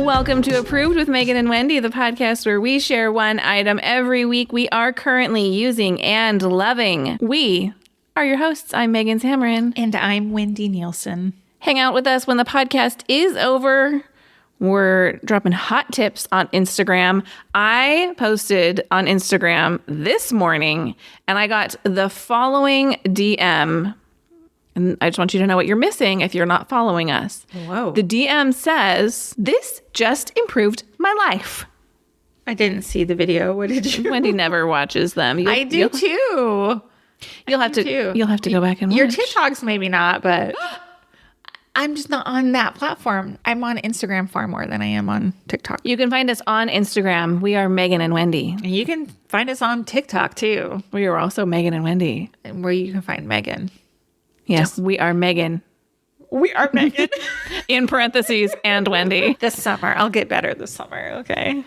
Welcome to Approved with Megan and Wendy, the podcast where we share one item every week we are currently using and loving. We are your hosts. I'm Megan Samrin. And I'm Wendy Nielsen. Hang out with us when the podcast is over. We're dropping hot tips on Instagram. I posted on Instagram this morning and I got the following DM. And I just want you to know what you're missing if you're not following us. Whoa. The DM says, "This just improved my life." I didn't see the video. What did you? Wendy never watches them. I do too. You'll have to go back and watch. Your TikToks maybe not, but I'm just not on that platform. I'm on Instagram far more than I am on TikTok. You can find us on Instagram. We are Megan and Wendy. And you can find us on TikTok too. We are also Megan and Wendy. Where you can find Megan. Yes, we are Megan. We are Megan. In parentheses, and Wendy. This summer. I'll get better this summer, okay?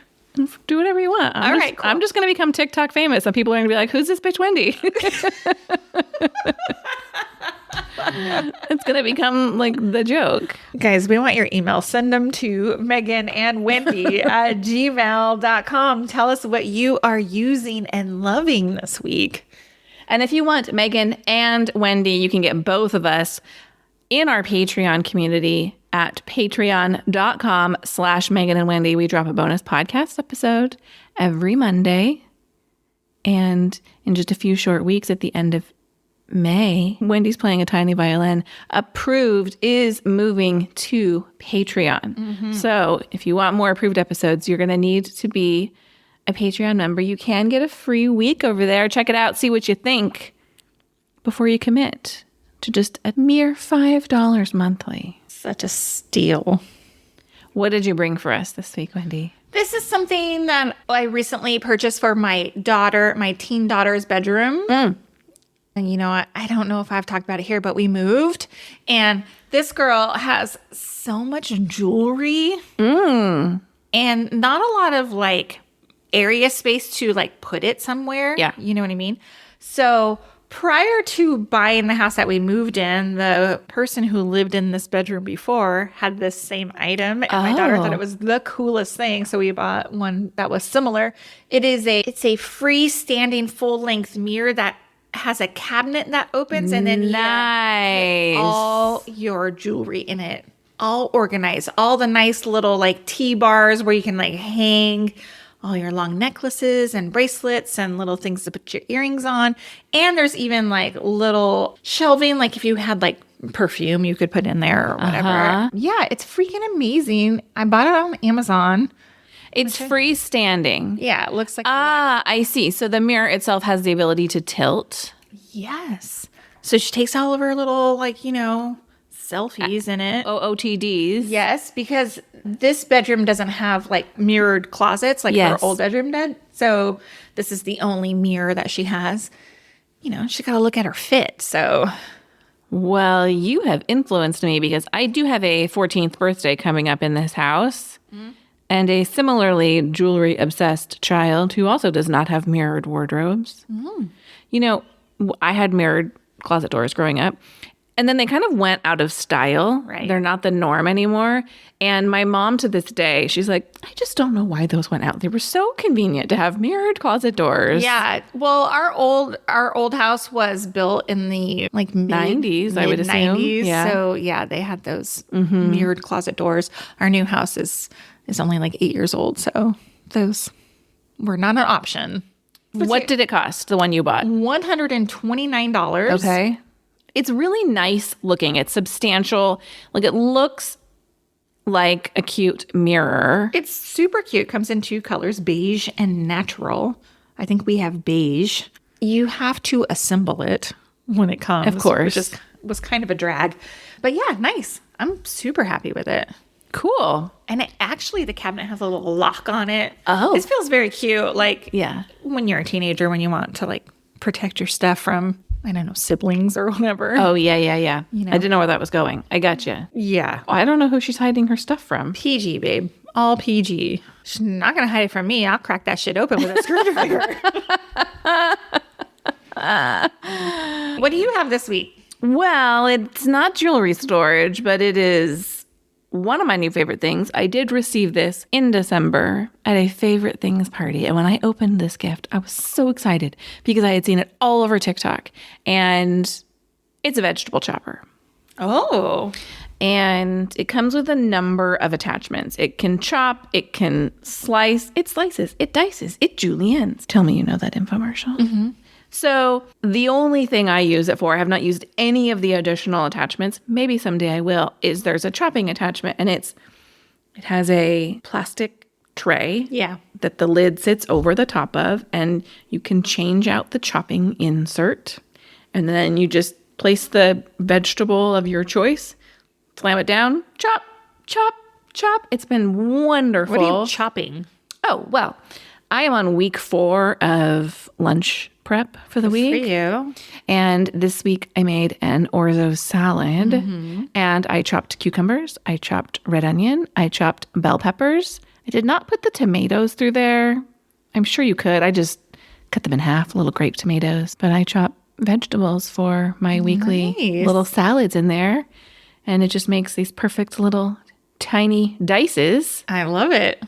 Do whatever you want. All right, cool. I'm just going to become TikTok famous, and people are going to be like, "Who's this bitch Wendy?" It's going to become like the joke. Guys, we want your email. Send them to Megan and Wendy at gmail.com. Tell us what you are using and loving this week. And if you want Megan and Wendy, you can get both of us in our Patreon community at patreon.com/Megan and Wendy. We drop a bonus podcast episode every Monday. And in just a few short weeks at the end of May, Wendy's playing a tiny violin. Approved is moving to Patreon. Mm-hmm. So if you want more Approved episodes, you're going to need to be a Patreon member. You can get a free week over there. Check it out. See what you think before you commit to just a mere $5 monthly. Such a steal. What did you bring for us this week, Wendy? This is something that I recently purchased for my daughter, my teen daughter's bedroom. And you know what? I don't know if I've talked about it here, but we moved. And this girl has so much jewelry. And not a lot of like area space to like put it somewhere. Yeah. You know what I mean? So prior to buying the house that we moved in, the person who lived in this bedroom before had this same item. And my daughter thought it was the coolest thing. So we bought one that was similar. It's a freestanding full-length mirror that has a cabinet that opens and then nice. All your jewelry in it. All organized. All the nice little like T-bars where you can like hang all your long necklaces and bracelets and little things to put your earrings on. And there's even like little shelving, like if you had like perfume you could put in there or whatever. Yeah, it's freaking amazing. I bought it on Amazon. It's freestanding. Yeah, it looks like I see. So the mirror itself has the ability to tilt. Yes. So she takes all of her little like, selfies in it. OOTDs. Yes, because this bedroom doesn't have like mirrored closets like her old bedroom did. So this is the only mirror that she has. She got to look at her fit. So, well, you have influenced me because I do have a 14th birthday coming up in this house and a similarly jewelry obsessed child who also does not have mirrored wardrobes. I had mirrored closet doors growing up. And then they kind of went out of style. Right. They're not the norm anymore. And my mom to this day, she's like, I just don't know why those went out. They were so convenient to have mirrored closet doors. Yeah. Well, our old house was built in the like 90s, I would assume. 90s. Yeah. So yeah, they had those mirrored closet doors. Our new house is only like 8 years old. So those were not an option. What did it cost, the one you bought? $129. Okay. It's really nice looking. It's substantial. Like it looks like a cute mirror. It's super cute. Comes in two colors, beige and natural. I think we have beige. You have to assemble it when it comes. Of course. Which was kind of a drag. But yeah, nice. I'm super happy with it. Cool. And the cabinet has a little lock on it. Oh. This feels very cute. Like when you're a teenager, when you want to like protect your stuff from, I don't know, siblings or whatever. Oh, yeah. I didn't know where that was going. I gotcha. Yeah. I don't know who she's hiding her stuff from. PG, babe. All PG. She's not going to hide it from me. I'll crack that shit open with a screwdriver. What do you have this week? Well, it's not jewelry storage, but it is one of my new favorite things, I did receive this in December at a favorite things party. And when I opened this gift, I was so excited because I had seen it all over TikTok. And it's a vegetable chopper. Oh. And it comes with a number of attachments. It can chop, it can slice, it slices, it dices, it juliennes. Tell me you know that infomercial. Mm-hmm. So the only thing I use it for, I have not used any of the additional attachments, maybe someday I will, is there's a chopping attachment, and it has a plastic tray that the lid sits over the top of, and you can change out the chopping insert, and then you just place the vegetable of your choice, slam it down, chop, chop, chop. It's been wonderful. What are you chopping? Oh, well, I am on week 4 of lunch prep for the week. For you. And this week I made an orzo salad, and I chopped cucumbers, I chopped red onion, I chopped bell peppers. I did not put the tomatoes through there. I'm sure you could. I just cut them in half, little grape tomatoes. But I chopped vegetables for my weekly little salads in there. And it just makes these perfect little tiny dices. I love it.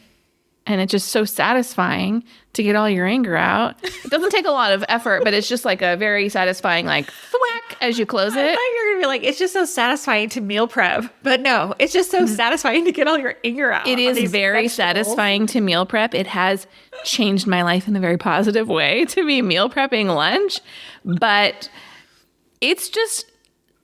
And it's just so satisfying to get all your anger out. It doesn't take a lot of effort, but it's just like a very satisfying, like, thwack as you close it. I thought you were going to be like, it's just so satisfying to meal prep. But no, it's just so satisfying to get all your anger out. It is very satisfying to meal prep. It has changed my life in a very positive way to be meal prepping lunch. But it's just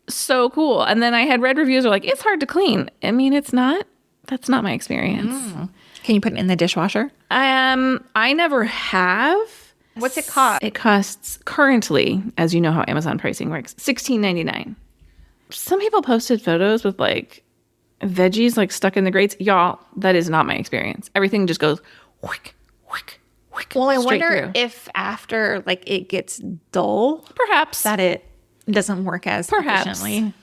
so cool. And then I had read reviews are like, it's hard to clean. I mean, it's not. That's not my experience. Can you put it in the dishwasher? I never have. What's it cost? It costs currently, as you know how Amazon pricing works, $16.99. Some people posted photos with like veggies like stuck in the grates. Y'all, that is not my experience. Everything just goes whick, whick, whick. Well, I straight wonder through. if after like it gets dull, Perhaps. that it doesn't work as efficiently.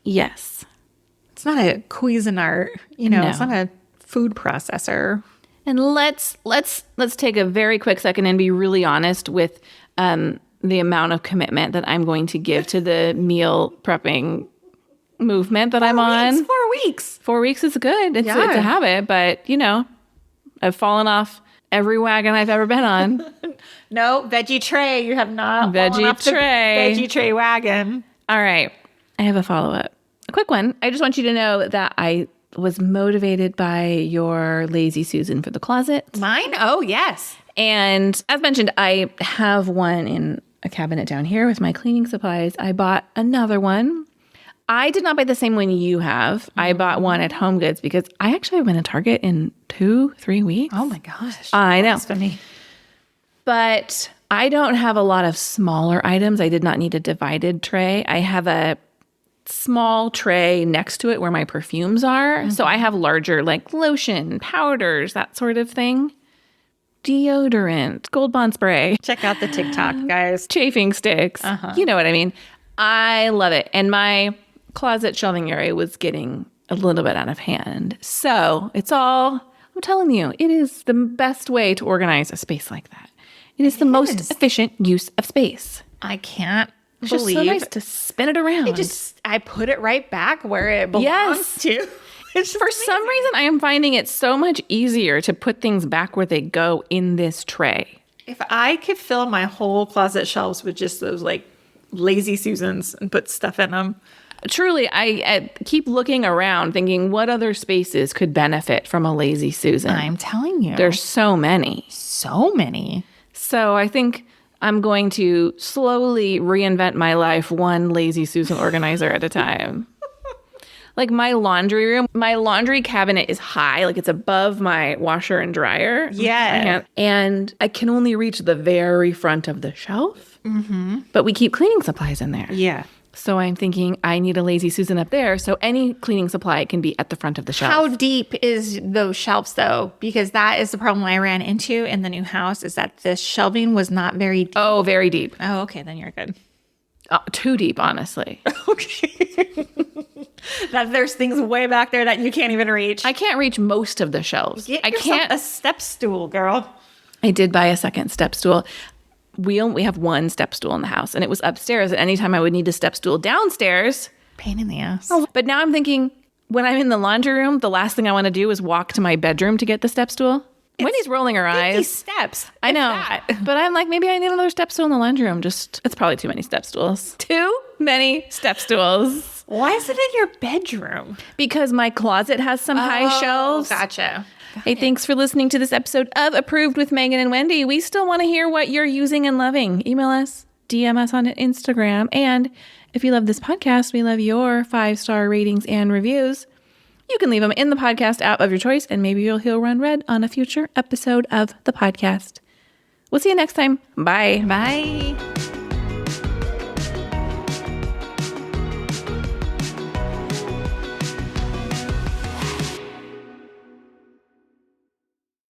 Yes. It's not a Cuisinart, No. It's not a food processor. And let's take a very quick second and be really honest with the amount of commitment that I'm going to give to the meal prepping movement that I'm on. 4 weeks. 4 weeks is good. It's a habit, but I've fallen off every wagon I've ever been on. No, veggie tray. You have not fallen off the veggie tray wagon. All right. I have a follow-up. A quick one. I just want you to know that I was motivated by your Lazy Susan for the closet. Mine? Oh, yes. And as mentioned, I have one in a cabinet down here with my cleaning supplies. I bought another one. I did not buy the same one you have. I bought one at Home Goods because I actually have been at Target in 2-3 weeks. Oh my gosh. I know. That's funny. But I don't have a lot of smaller items. I did not need a divided tray. I have a small tray next to it where my perfumes are. So I have larger like lotion, powders, that sort of thing. Deodorant, Gold Bond spray, Check out the TikTok, guys. chafing sticks. You know what I mean? I love it. And my closet shelving area was getting a little bit out of hand. So it's all, I'm telling you, it is the best way to organize a space like that. It is the most efficient use of space. I can't It's believe just so nice to spin it around. I put it right back where it belongs to. It's For some reason, I am finding it so much easier to put things back where they go in this tray. If I could fill my whole closet shelves with just those like Lazy Susans and put stuff in them. Truly, I keep looking around thinking what other spaces could benefit from a Lazy Susan. I'm telling you. There's so many. so many. So I think I'm going to slowly reinvent my life one Lazy Susan organizer at a time. Like my laundry room, my laundry cabinet is high, like it's above my washer and dryer. Yeah. And I can only reach the very front of the shelf. But we keep cleaning supplies in there. Yeah. So I'm thinking I need a Lazy Susan up there. So any cleaning supply can be at the front of the shelf. How deep is those shelves though? Because that is the problem I ran into in the new house is that the shelving was not very deep. Oh, very deep. Oh, okay. Then you're good. Too deep, honestly. Okay. That there's things way back there that you can't even reach. I can't reach most of the shelves. Get I yourself can't. a step stool, girl. I did buy a second step stool. We have one step stool in the house, and it was upstairs. And anytime I would need a step stool downstairs, Pain in the ass. but now I'm thinking when I'm in the laundry room, the last thing I want to do is walk to my bedroom to get the step stool. Wendy's rolling her 50 eyes. steps. I know. That. But I'm like, maybe I need another step stool in the laundry room. It's probably too many step stools. Too many step stools. Why is it in your bedroom? Because my closet has some high shelves. Gotcha. Hey, thanks for listening to this episode of Approved with Megan and Wendy. We still want to hear what you're using and loving. Email us, DM us on Instagram. And if you love this podcast, we love your 5-star ratings and reviews. You can leave them in the podcast app of your choice, and maybe he'll run red on a future episode of the podcast. We'll see you next time. Bye. Bye.